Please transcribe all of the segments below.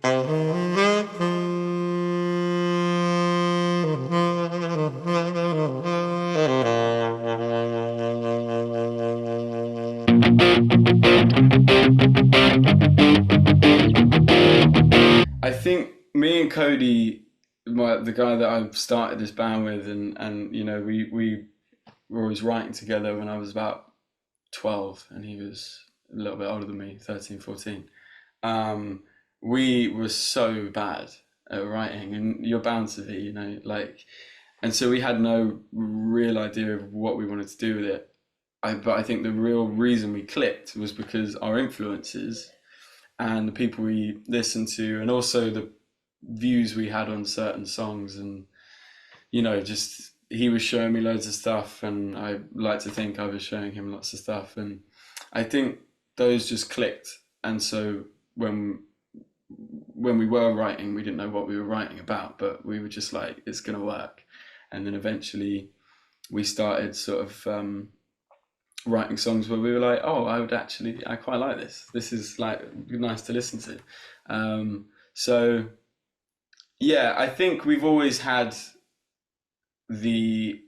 I think me and Cody, the guy that I started this band with, and you know, we were always writing together when I was about 12, and he was a little bit older than me, 13, 14. Um, we were so bad at writing, and you're bound to be, you know, like, and so we had no real idea of what we wanted to do with it. But I think the real reason we clicked was because our influences and the people we listened to, and also the views we had on certain songs, and you know, just he was showing me loads of stuff, and I like to think I was showing him lots of stuff, and I think those just clicked. And so when when we were writing, we didn't know what we were writing about, but we were just like, it's gonna work. And then eventually we started sort of writing songs where we were like, oh, I quite like this. This is like nice to listen to. So yeah, I think we've always had the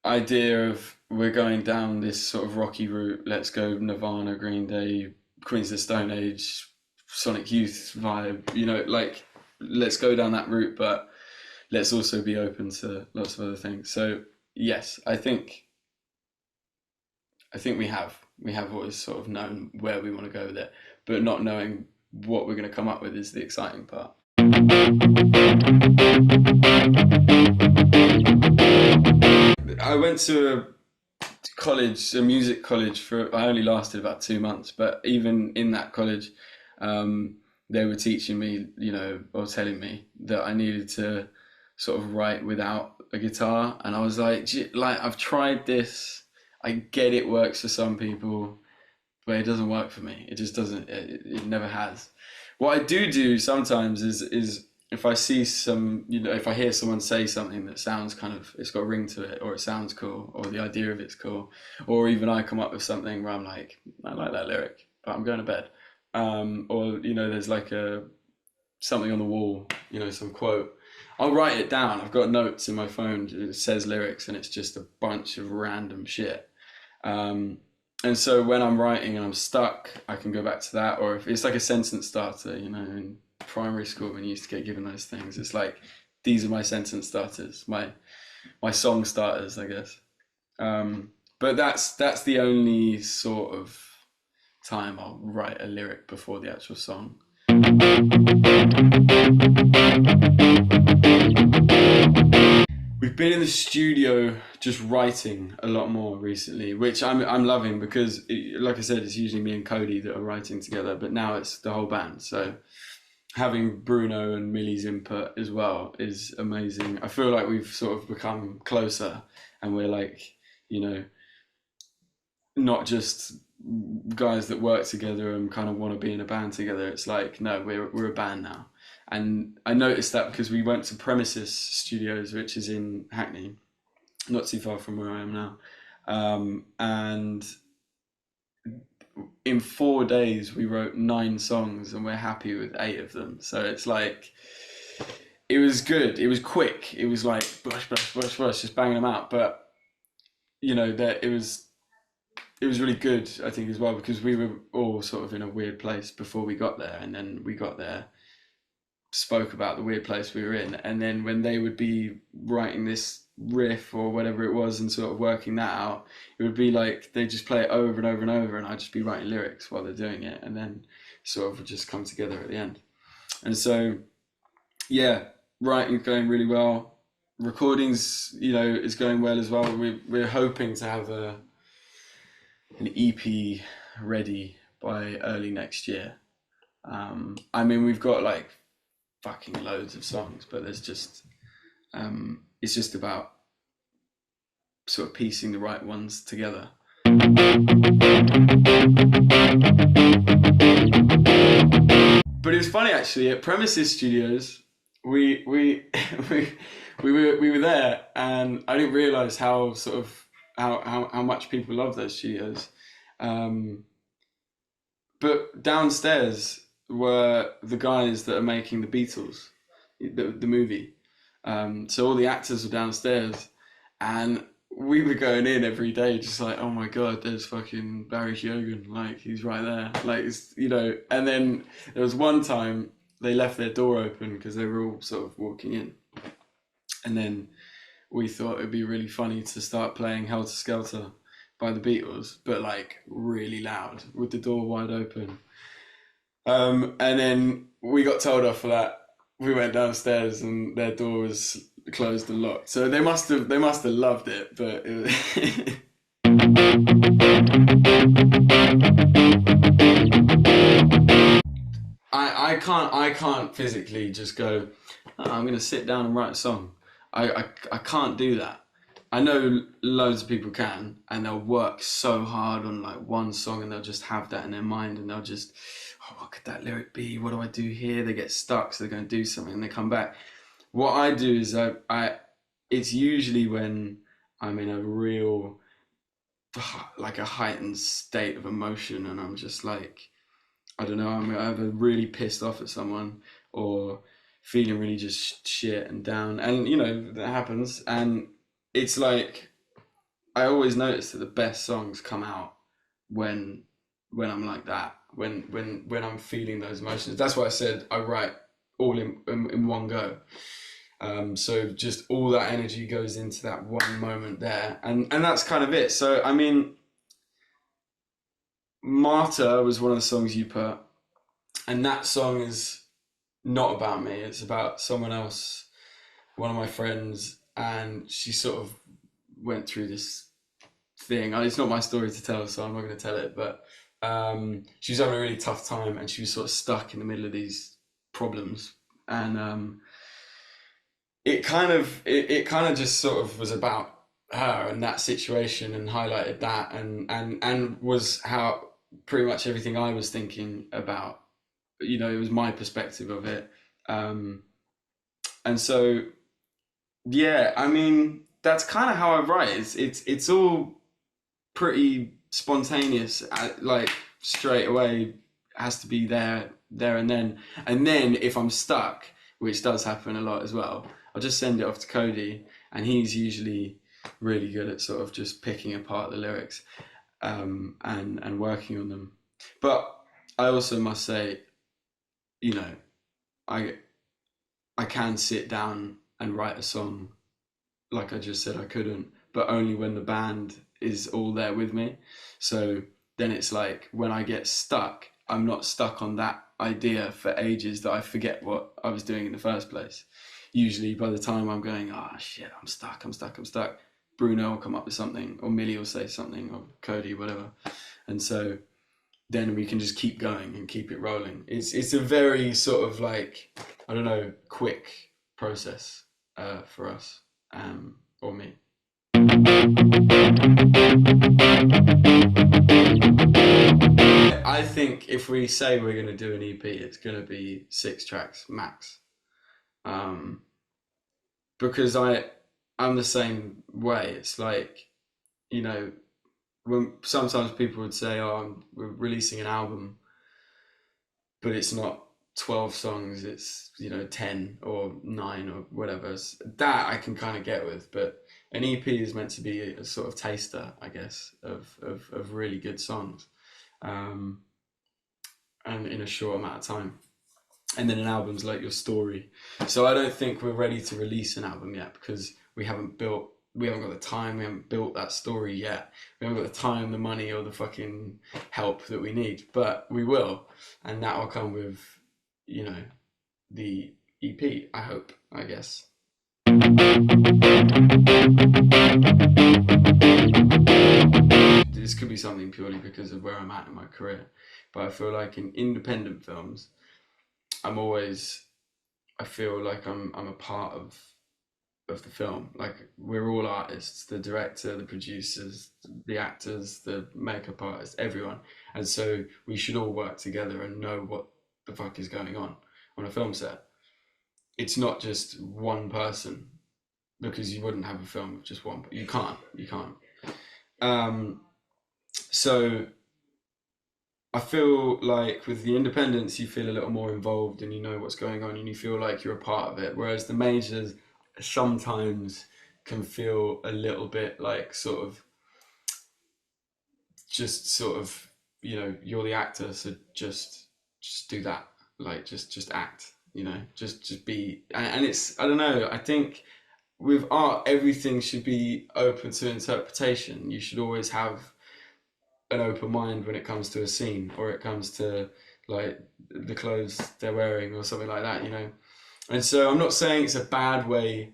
idea of we're going down this sort of rocky route. Let's go Nirvana, Green Day, Queens of the Stone Age, Sonic Youth vibe. You know, like let's go down that route, but let's also be open to lots of other things. So yes, I think we have always sort of known where we want to go with it, but not knowing what we're going to come up with is the exciting part. I went to a college, a music college for, I only lasted about 2 months, but even in that college, um, they were teaching me, you know, or telling me that I needed to sort of write without a guitar. And I was like, like, I've tried this. I get it works for some people, but it doesn't work for me. It just doesn't. It never has. What I do sometimes is if I see some, you know, if I hear someone say something that sounds kind of, it's got a ring to it, or it sounds cool, or the idea of it's cool, or even I come up with something where I'm like, I like that lyric, but I'm going to bed. Or you know, there's like a something on the wall, you know, some quote. I'll write it down. I've got notes in my phone. It says lyrics, and it's just a bunch of random shit. Um, and so when I'm writing and I'm stuck, I can go back to that. Or if it's like a sentence starter, you know, in primary school when you used to get given those things, it's like these are my sentence starters, my song starters, I guess. But that's the only sort of time I'll write a lyric before the actual song. We've been in the studio just writing a lot more recently, which I'm loving because, like I said, it's usually me and Cody that are writing together, but now it's the whole band. So having Bruno and Millie's input as well is amazing. I feel like we've sort of become closer, and we're like, you know, not just guys that work together and kind of want to be in a band together. It's like, no, we're a band now. And I noticed that because we went to Premises Studios, which is in Hackney, not too far from where I am now. And in 4 days, we wrote 9 songs, and we're happy with 8 of them. So it's like, it was good. It was quick. It was like bush, bush, bush, bush, just banging them out. But you know that it was really good, I think, as well, because we were all sort of in a weird place before we got there, and then we got there, spoke about the weird place we were in, and then when they would be writing this riff or whatever it was and sort of working that out, it would be like they just play it over and over and over, and I'd just be writing lyrics while they're doing it, and then sort of would just come together at the end. And so, yeah, writing's going really well. Recordings, you know, is going well as well. We're hoping to have an EP ready by early next year. I mean, we've got like fucking loads of songs, but there's just it's just about sort of piecing the right ones together. But it was funny actually at Premises Studios. We we we were there, and I didn't realize how sort of how much people love those studios. Um, but downstairs were the guys that are making the Beatles, the movie. So all the actors were downstairs, and we were going in every day, just like, oh my god, there's fucking Barry Keoghan, like he's right there, like it's, you know. And then there was one time they left their door open because they were all sort of walking in, and then we thought it'd be really funny to start playing Helter Skelter by the Beatles, but like really loud with the door wide open. And then we got told off for that. We went downstairs and their door was closed and locked. So they must have loved it, but I can't physically just go, "Oh, I'm gonna sit down and write a song." I can't do that. I know loads of people can, and they'll work so hard on like one song, and they'll just have that in their mind, and they'll just, oh, what could that lyric be? What do I do here? They get stuck, so they're going to do something, and they come back. What I do is it's usually when I'm in a real, like a heightened state of emotion, and I'm just like, I don't know, I'm either really pissed off at someone or feeling really just shit and down, and you know that happens, and it's like I always notice that the best songs come out when I'm like that, when I'm feeling those emotions. That's why I said I write all in one go. So just all that energy goes into that one moment there, and that's kind of it. So I mean, Martyr was one of the songs you put, and that song is not about me. It's about someone else, one of my friends, and she sort of went through this thing. It's not my story to tell, so I'm not going to tell it. But she was having a really tough time, and she was sort of stuck in the middle of these problems, and it kind of just sort of was about her and that situation, and highlighted that, and was how pretty much everything I was thinking about. You know, it was my perspective of it, and so yeah, I mean that's kind of how I write. It's all pretty spontaneous, like straight away has to be there and then if I'm stuck, which does happen a lot as well, I'll just send it off to Cody, and he's usually really good at sort of just picking apart the lyrics, and working on them. But I also must say, you know, I I can sit down and write a song like I just said I couldn't, but only when the band is all there with me. So then it's like when I get stuck, I'm not stuck on that idea for ages that I forget what I was doing in the first place. Usually by the time I'm going, oh shit, I'm stuck, Bruno will come up with something, or Millie will say something, or Cody, whatever. And so then we can just keep going and keep it rolling. It's a very sort of like, I don't know, quick process for us, or me. I think if we say we're going to do an EP, it's going to be 6 tracks max, um, because I'm the same way. It's like, you know, when sometimes people would say, "Oh, we're releasing an album," but it's not 12 songs, it's, you know, 10 or 9 or whatever. That I can kind of get with, but an EP is meant to be a sort of taster, I guess, of really good songs, um, and in a short amount of time. And then an album's like your story. So I don't think we're ready to release an album yet, because we haven't got the time, we haven't built that story yet. We haven't got the time, the money, or the fucking help that we need. But we will, and that will come with, you know, the EP, I hope, I guess. This could be something purely because of where I'm at in my career, but I feel like in independent films, I'm always, I feel like I'm a part of the film. Like we're all artists, the director, the producers, the actors, the makeup artists, everyone. And so we should all work together and know what the fuck is going on a film set. It's not just one person, because you wouldn't have a film with just one. You can't. Um, so I feel like with the independents, you feel a little more involved and you know what's going on and you feel like you're a part of it. Whereas the majors sometimes can feel a little bit like sort of just sort of, you're the actor, so just do that. Like just act, just be. And it's, I don't know, I think with art, everything should be open to interpretation. You should always have an open mind when it comes to a scene or it comes to like the clothes they're wearing or something like that, And so I'm not saying it's a bad way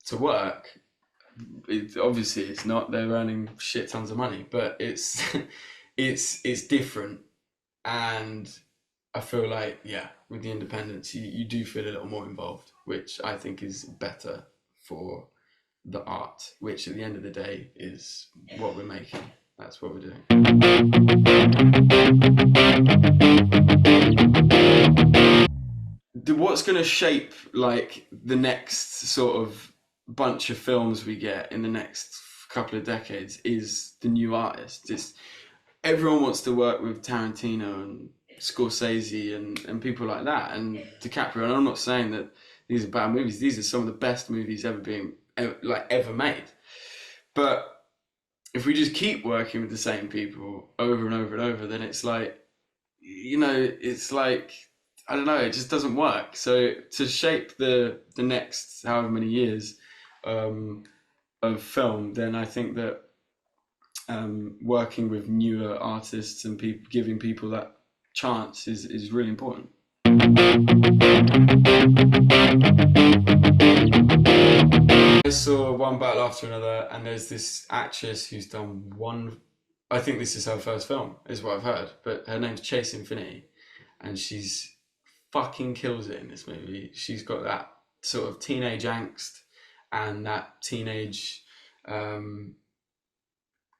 to work. Obviously it's not. They're earning shit tons of money, but it's it's different. And I feel like, yeah, with the independents, you do feel a little more involved, which I think is better for the art, which at the end of the day is what we're making. That's what we're doing. What's going to shape like the next sort of bunch of films we get in the next couple of decades is the new artists. It's everyone wants to work with Tarantino and Scorsese and people like that and DiCaprio. And I'm not saying that these are bad movies. These are some of the best movies ever made. But if we just keep working with the same people over and over and over, then it's like, it's like, I don't know, it just doesn't work. So to shape the next however many years of film, then I think that working with newer artists and people, giving people that chance is really important. I saw one battle after another, and there's this actress who's done one. I think this is her first film, is what I've heard. But her name's Chase Infinity, and she's fucking kills it in this movie. She's got that sort of teenage angst and that teenage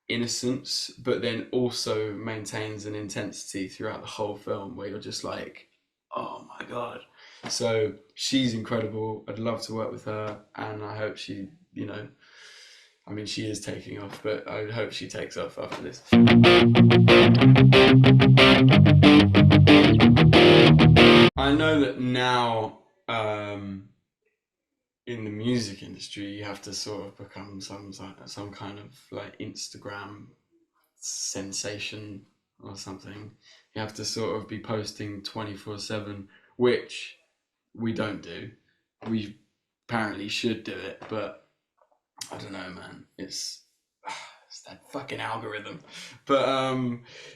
innocence, but then also maintains an intensity throughout the whole film where you're just like, oh my god. So she's incredible. I'd love to work with her, and I hope she, I mean, she is taking off, but I hope she takes off after this. I know that now, in the music industry, you have to sort of become some kind of like Instagram sensation or something. You have to sort of be posting 24/7, which we don't do. We apparently should do it, but I don't know, man. It's that fucking algorithm. But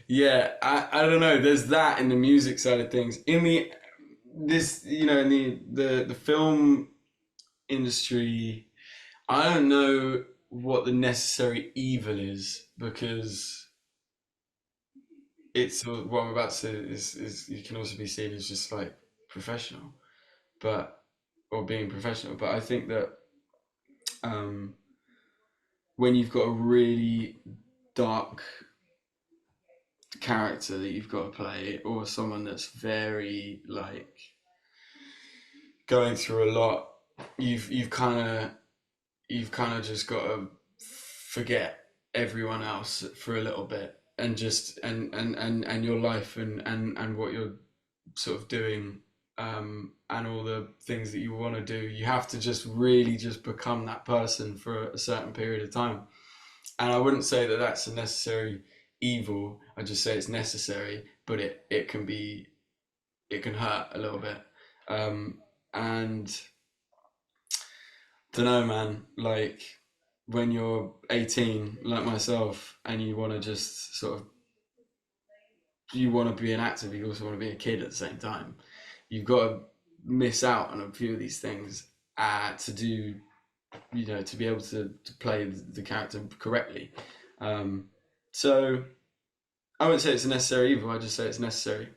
yeah, I don't know. There's that in the music side of things. In the film industry, I don't know what the necessary evil is, because it's what I'm about to say is you can also be seen as just like professional, but or being professional. But I think that um, when you've got a really dark character that you've got to play, or someone that's very like going through a lot, you've kind of just got to forget everyone else for a little bit, and just and your life and what you're sort of doing, and all the things that you want to do. You have to just really just become that person for a certain period of time. And I wouldn't say that that's a necessary evil. I just say it's necessary, but it can hurt a little bit. And don't know, man. Like when you're 18, like myself, and you want to just sort of, you want to be an actor, but you also want to be a kid at the same time. You've got to miss out on a few of these things to do, to be able to play the character correctly. So I wouldn't say it's a necessary evil. I just say it's necessary.